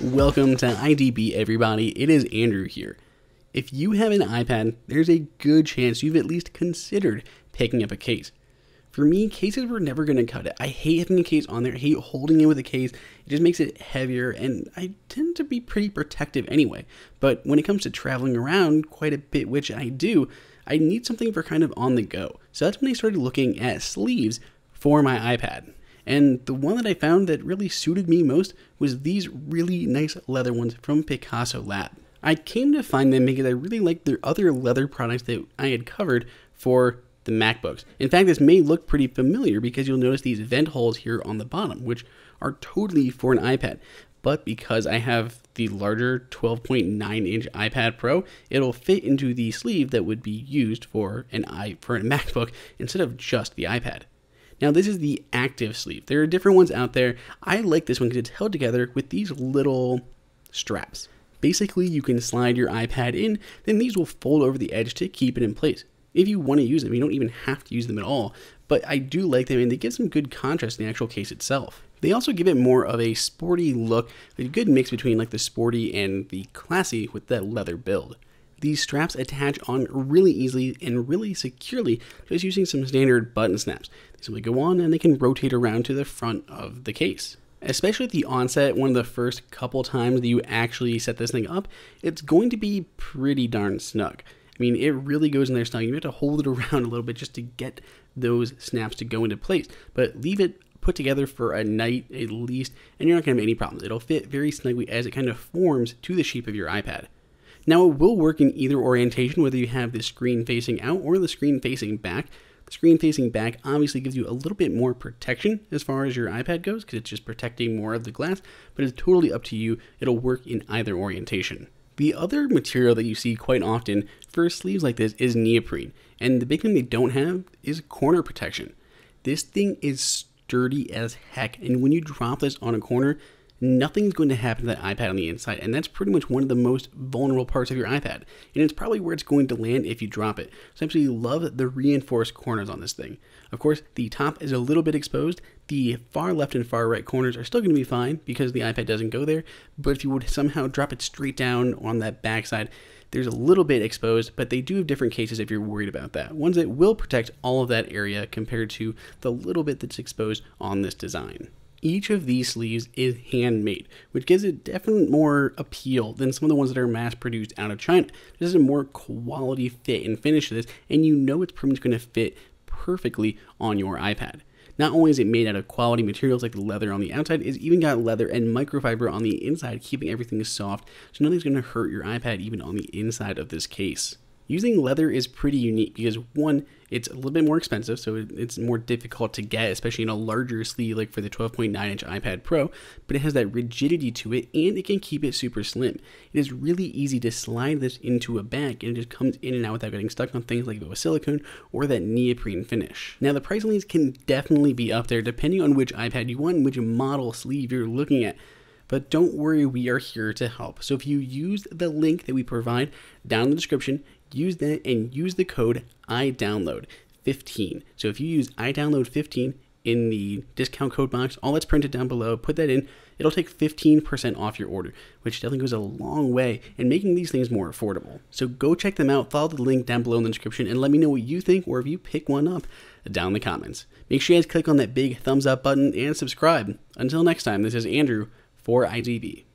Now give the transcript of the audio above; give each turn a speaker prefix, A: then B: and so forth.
A: Welcome to IDB, everybody. It is Andrew here. If you have an iPad, there's a good chance you've at least considered picking up a case. For me, cases were never going to cut it. I hate having a case on there. I hate holding it with a case. It just makes it heavier, and I tend to be pretty protective anyway. But when it comes to traveling around quite a bit, which I do, I need something for kind of on the go. So that's when I started looking at sleeves for my iPad. And the one that I found that really suited me most was these really nice leather ones from Picasso Lab. I came to find them because I really liked their other leather products that I had covered for the MacBooks. In fact, this may look pretty familiar because you'll notice these vent holes here on the bottom, which are totally for an iPad. But because I have the larger 12.9-inch iPad Pro, it'll fit into the sleeve that would be used for a MacBook instead of just the iPad. Now, this is the active sleeve. There are different ones out there. I like this one because it's held together with these little straps. Basically, you can slide your iPad in, then these will fold over the edge to keep it in place. If you want to use them, you don't even have to use them at all, but I do like them and they give some good contrast in the actual case itself. They also give it more of a sporty look, a good mix between like the sporty and the classy with that leather build. These straps attach on really easily and really securely just using some standard button snaps. They simply go on and they can rotate around to the front of the case. Especially at the onset, one of the first couple times that you actually set this thing up, it's going to be pretty darn snug. I mean, it really goes in there snug. You have to hold it around a little bit just to get those snaps to go into place, but leave it put together for a night at least, and you're not going to have any problems. It'll fit very snugly as it kind of forms to the shape of your iPad. Now, it will work in either orientation, whether you have the screen facing out or the screen facing back. The screen facing back obviously gives you a little bit more protection as far as your iPad goes, because it's just protecting more of the glass, but it's totally up to you. It'll work in either orientation. The other material that you see quite often for sleeves like this is neoprene, and the big thing they don't have is corner protection. This thing is sturdy as heck, and when you drop this on a corner, nothing's going to happen to that iPad on the inside, and that's pretty much one of the most vulnerable parts of your iPad, and it's probably where it's going to land if you drop it. So I absolutely love the reinforced corners on this thing. Of course, the top is a little bit exposed. The far left and far right corners are still going to be fine because the iPad doesn't go there, but if you would somehow drop it straight down on that backside, there's a little bit exposed, but they do have different cases if you're worried about that. Ones that will protect all of that area compared to the little bit that's exposed on this design. Each of these sleeves is handmade, which gives it definitely more appeal than some of the ones that are mass-produced out of China. This is a more quality fit and finish to this, and you know it's pretty much going to fit perfectly on your iPad. Not only is it made out of quality materials like the leather on the outside, it's even got leather and microfiber on the inside, keeping everything soft, so nothing's going to hurt your iPad even on the inside of this case. Using leather is pretty unique because, one, it's a little bit more expensive, so it's more difficult to get, especially in a larger sleeve like for the 12.9-inch iPad Pro, but it has that rigidity to it, and it can keep it super slim. It is really easy to slide this into a bag, and it just comes in and out without getting stuck on things like silicone or that neoprene finish. Now, the price on these can definitely be up there depending on which iPad you want and which model sleeve you're looking at. But don't worry, we are here to help. So if you use the link that we provide down in the description, use that and use the code IDownload15. So if you use IDownload15 in the discount code box, all that's printed down below, put that in, it'll take 15% off your order, which definitely goes a long way in making these things more affordable. So go check them out, follow the link down below in the description, and let me know what you think or if you pick one up down in the comments. Make sure you guys click on that big thumbs up button and subscribe. Until next time, this is Andrew for IDB.